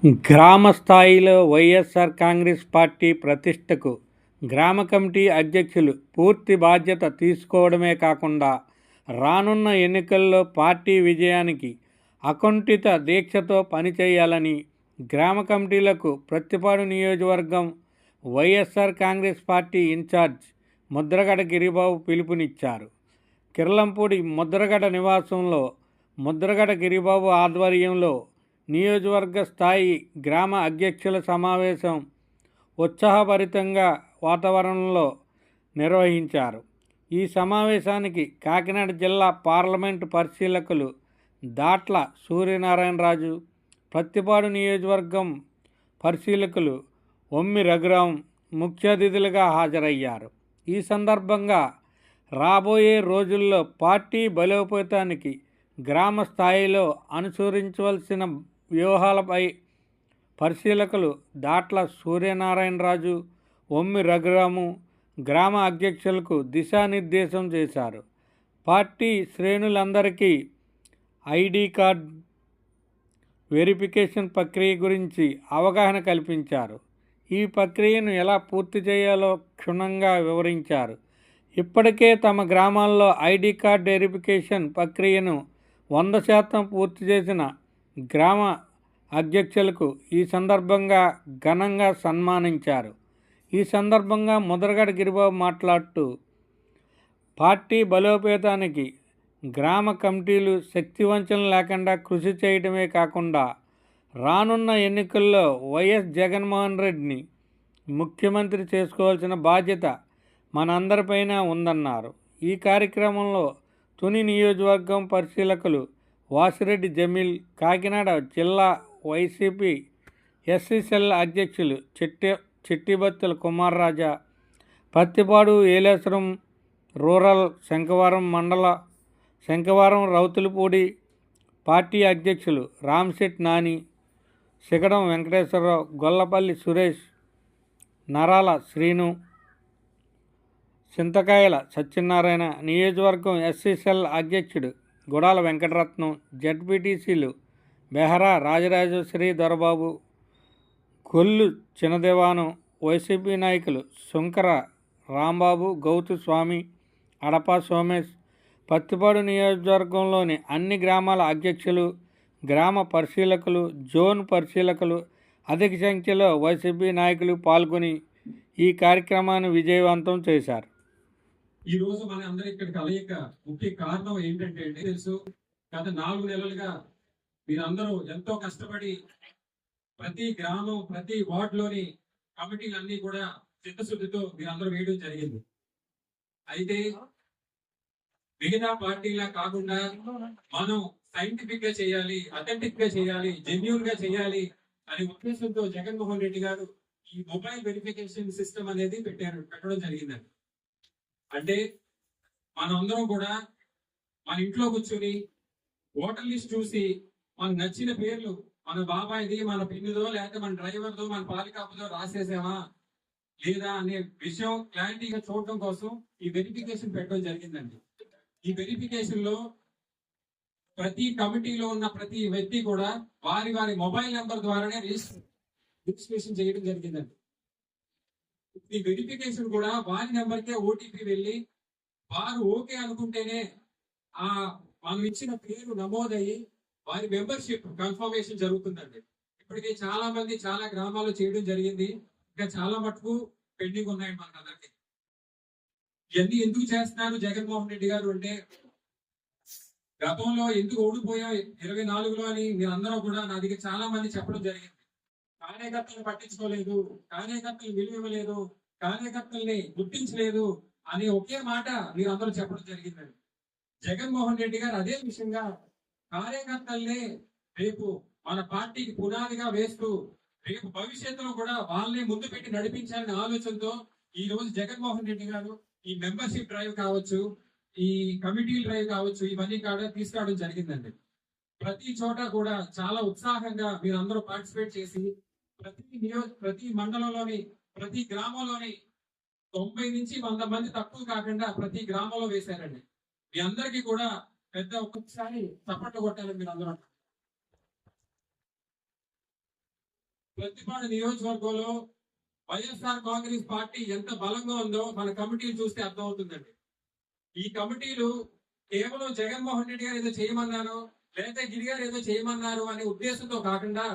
గ్రామ స్థాయిలో వైఎస్ఆర్ కాంగ్రెస్ పార్టీ ప్రతిష్టకు గ్రామ కమిటీ అధ్యక్షులు పూర్తి బాధ్యత తీసుకోవడమే కాకుండా రానున్న ఎన్నికల్లో పార్టీ విజయానికి అకుంఠిత దీక్షతో పనిచేయాలని గ్రామ కమిటీలకు ప్రత్తిపాడు నియోజకవర్గం వైఎస్ఆర్ కాంగ్రెస్ పార్టీ ఇన్ఛార్జ్ ముద్రగడ గిరిబాబు పిలుపునిచ్చారు. కిర్లంపూడి ముద్రగడ నివాసంలో ముద్రగడ గిరిబాబు ఆధ్వర్యంలో నియోజకవర్గ స్థాయి గ్రామ అధ్యక్షుల సమావేశం ఉత్సాహభరితంగా వాతావరణంలో నిర్వహించారు. ఈ సమావేశానికి కాకినాడ జిల్లా పార్లమెంటు పరిశీలకులు దాట్ల సూర్యనారాయణరాజు, ప్రత్తిపాడు నియోజకవర్గం పరిశీలకులు ఒమ్మి రఘురాం ముఖ్య అతిథులుగా హాజరయ్యారు. ఈ సందర్భంగా రాబోయే రోజుల్లో పార్టీ బలోపేతానికి గ్రామ స్థాయిలో అనుసరించవలసిన వ్యూహాలపై పరిశీలకులు దాట్ల సూర్యనారాయణరాజు, ఒమ్మి రఘురాము గ్రామ అధ్యక్షులకు దిశానిర్దేశం చేశారు. పార్టీ శ్రేణులందరికీ ఐడి కార్డ్ వెరిఫికేషన్ ప్రక్రియ గురించి అవగాహన కల్పించారు. ఈ ప్రక్రియను ఎలా పూర్తి చేయాలో క్షుణ్ణంగా వివరించారు. ఇప్పటికే తమ గ్రామాల్లో ఐడి కార్డ్ వెరిఫికేషన్ ప్రక్రియను 100% పూర్తి చేసిన గ్రామ అధ్యక్షులకు ఈ సందర్భంగా ఘనంగా సన్మానించారు. ఈ సందర్భంగా ముద్రగడ గిరిబాబు మాట్లాడుతూ పార్టీ బలోపేతానికి గ్రామ కమిటీలు శక్తివంచన లేకుండా కృషి చేయడమే కాకుండా రానున్న ఎన్నికల్లో వైఎస్ జగన్మోహన్ రెడ్డిని ముఖ్యమంత్రి చేసుకోవాల్సిన బాధ్యత మనందరిపైన ఉందన్నారు. ఈ కార్యక్రమంలో తుని నియోజకవర్గం పరిశీలకులు వాసిరెడ్డి జమీల్, కాకినాడ జిల్లా వైసీపీ ఎస్సీసెల్ అధ్యక్షులు చిట్టిబత్తుల కుమార్రాజా, ప్రత్తిపాడు ఏలేశ్వరం రూరల్ శంఖవరం మండల శంఖవరం రౌతులపూడి పార్టీ అధ్యక్షులు రామ్శెట్ నాని, సిగడం వెంకటేశ్వరరావు, గొల్లపల్లి సురేష్, నరాల శ్రీను, చింతకాయల సత్యనారాయణ, నియోజకవర్గం ఎస్సీసెల్ అధ్యక్షుడు గుడాల వెంకటరత్నం, జడ్పీటీసీలు బెహరా రాజరాజేశ్వరి దొరబాబు, గొల్లు చిన్నదేవానం, వైసీపీ నాయకులు శంకర రాంబాబు, గౌతు స్వామి, అడపా సోమేష్, ప్రత్తిపాడు నియోజకవర్గంలోని అన్ని గ్రామాల అధ్యక్షులు, గ్రామ పరిశీలకులు, జోన్ పరిశీలకులు అధిక సంఖ్యలో వైసీపీ నాయకులు పాల్గొని ఈ కార్యక్రమాన్ని విజయవంతం చేశారు. ఈ రోజు మన అందరి ఇక్కడ కలయిక ముఖ్య కారణం ఏంటంటే తెలుసు, గత 4 నెలలుగా మీరందరూ ఎంతో కష్టపడి ప్రతి గ్రామం ప్రతి వార్డులోని కమిటీలన్నీ కూడా చిత్తశుద్ధితో మీరందరూ వేయడం జరిగింది. అయితే మిగతా పార్టీలా కాకుండా మనం సైంటిఫిక్ గా చేయాలి, అథెంటిక్ గా చేయాలి, జెన్యూన్ గా చేయాలి అనే ఉద్దేశంతో జగన్మోహన్ రెడ్డి గారు ఈ మొబైల్ వెరిఫికేషన్ సిస్టమ్ అనేది పెట్టడం జరిగిందండి. అంటే మనందరం కూడా మన ఇంట్లో కూర్చొని ఓటర్ లిస్ట్ చూసి మనకు నచ్చిన పేర్లు మన బాబాయిది, మన పిన్నిదో, లేకపోతే మన డ్రైవర్దో, మన పాలికాపుదో రాసేసామా లేదా అనే విషయం క్లారిటీగా చూడటం కోసం ఈ వెరిఫికేషన్ పెట్టడం జరిగిందండి. ఈ వెరిఫికేషన్ లో ప్రతి కమిటీలో ఉన్న ప్రతి వ్యక్తి కూడా వారి వారి మొబైల్ నెంబర్ ద్వారానే రిజిస్ట్రేషన్ చేయడం జరిగిందండి. ఈ వెరిఫికేషన్ కూడా వారి నెంబర్కే ఓటీపీ వెళ్ళి వారు ఓకే అనుకుంటేనే ఆ మనం ఇచ్చిన పేరు నమోదయ్యి వారి మెంబర్షిప్ కన్ఫర్మేషన్ జరుగుతుందండి. ఇప్పటికే చాలా మంది చాలా గ్రామాల్లో చేయడం జరిగింది. ఇంకా చాలా మటుకు పెండింగ్ ఉన్నాయి మనకందరికి. ఇవన్నీ ఎందుకు చేస్తున్నారు జగన్మోహన్ రెడ్డి గారు అంటే, గతంలో ఎందుకు ఓడిపోయాం 24లో అని మీరందరూ కూడా నా దగ్గర చాలా మంది చెప్పడం జరిగింది. కార్యకర్తలు పట్టించుకోలేదు, కార్యకర్తలు విలువ ఇవ్వలేదు, కార్యకర్తల్ని గుర్తించలేదు అనే ఒకే మాట మీరందరూ చెప్పడం జరిగిందండి. జగన్మోహన్ రెడ్డి గారు అదే విషయంగా కార్యకర్తల్ని రేపు మన పార్టీకి పునాదిగా వేస్తూ రేపు భవిష్యత్తులో కూడా వాళ్ళని ముందు పెట్టి నడిపించాలనే ఆలోచనతో ఈ రోజు జగన్మోహన్ రెడ్డి గారు ఈ మెంబర్షిప్ డ్రైవ్ కావచ్చు, ఈ కమిటీ డ్రైవ్ కావచ్చు, ఇవన్నీ కూడా తీసుకురావడం జరిగిందండి. ప్రతి చోట కూడా చాలా ఉత్సాహంగా మీరందరూ పార్టిసిపేట్ చేసి ప్రతి మండలంలోని ప్రతి గ్రామంలోని 90 నుంచి 100 మంది తక్కువ కాకుండా ప్రతి గ్రామంలో వేశారండి. మీ అందరికీ కూడా పెద్ద ఒక్కొక్కసారి చప్పట్లు కొట్టాలని మీరు అందరూ ప్రతిపాడు నియోజకవర్గంలో వైఎస్ఆర్ కాంగ్రెస్ పార్టీ ఎంత బలంగా ఉందో మన కమిటీలు చూస్తే అర్థమవుతుందండి. ఈ కమిటీలు కేవలం జగన్మోహన్ రెడ్డి గారు ఏదో చేయమన్నారు, లేకపోతే గిరి గారు ఏదో చేయమన్నారు అనే ఉద్దేశంతో కాకుండా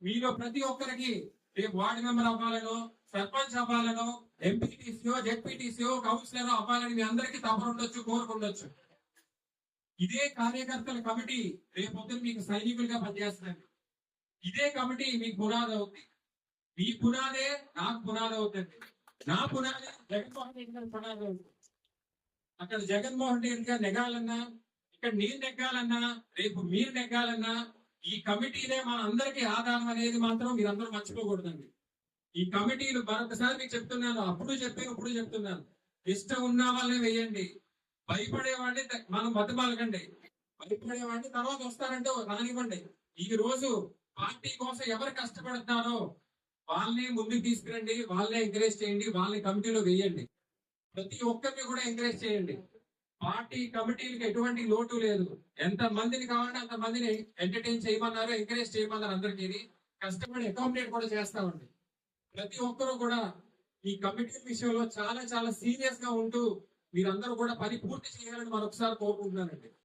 మీలో ప్రతి ఒక్కరికి రేపు వార్డు మెంబర్ అవ్వాలనో, సర్పంచ్ అవ్వాలనో, ఎంపీటీసీఓ, జెడ్పీటీసీఓ, కౌన్సిలర్ అవ్వాలని మీ అందరికీ తపన ఉండొచ్చు, కోరుకుండొచ్చు. ఇదే కార్యకర్తల కమిటీ రేపొద్దున మీకు సైనికులుగా పనిచేస్తుంది. ఇదే కమిటీ మీకు పునాది అవుతుంది. మీ పునాదే నాకు పునాది అవుతుంది. నా పునాదే జగన్మోహన్ రెడ్డి గారి పునాది అవుతుంది. అక్కడ జగన్మోహన్ రెడ్డి గారు నెగాలన్నా, ఇక్కడ నేను నెగ్గాలన్నా, రేపు మీరు నెగ్గాలన్నా ఈ కమిటీనే మన అందరికీ ఆధారం అనేది మాత్రం మీరందరూ మర్చిపోకూడదండి. ఈ కమిటీలు మరొకసారి మీకు చెప్తున్నాను, అప్పుడు చెప్పాను, ఇప్పుడు చెప్తున్నాను. ఇష్టం ఉన్న వాళ్ళని వేయండి. భయపడేవాడిని మనం బతమాలకండి. భయపడేవాడిని తర్వాత వస్తారంటే రానివ్వండి. ఈ రోజు పార్టీ కోసం ఎవరు కష్టపడుతున్నారో వాళ్ళని ముందుకు తీసుకురండి, వాళ్ళని ఎంకరేజ్ చేయండి, వాళ్ళని కమిటీలో వేయండి. ప్రతి ఒక్కరిని కూడా ఎంకరేజ్ చేయండి. పార్టీ కమిటీలకు ఎటువంటి లోటు లేదు. ఎంత మందిని కావాలంటే అంత మందిని ఎంటర్టైన్ చేయమన్నారు, ఎంకరేజ్ చేయమన్నారు. అందరికీ కష్టపడి అకామిడేట్ కూడా చేస్తామండి. ప్రతి ఒక్కరూ కూడా ఈ కమిటీ విషయంలో చాలా చాలా సీరియస్ గా ఉంటూ మీరందరూ కూడా పని పూర్తి చేయాలని మరొకసారి కోరుకుంటున్నానండి.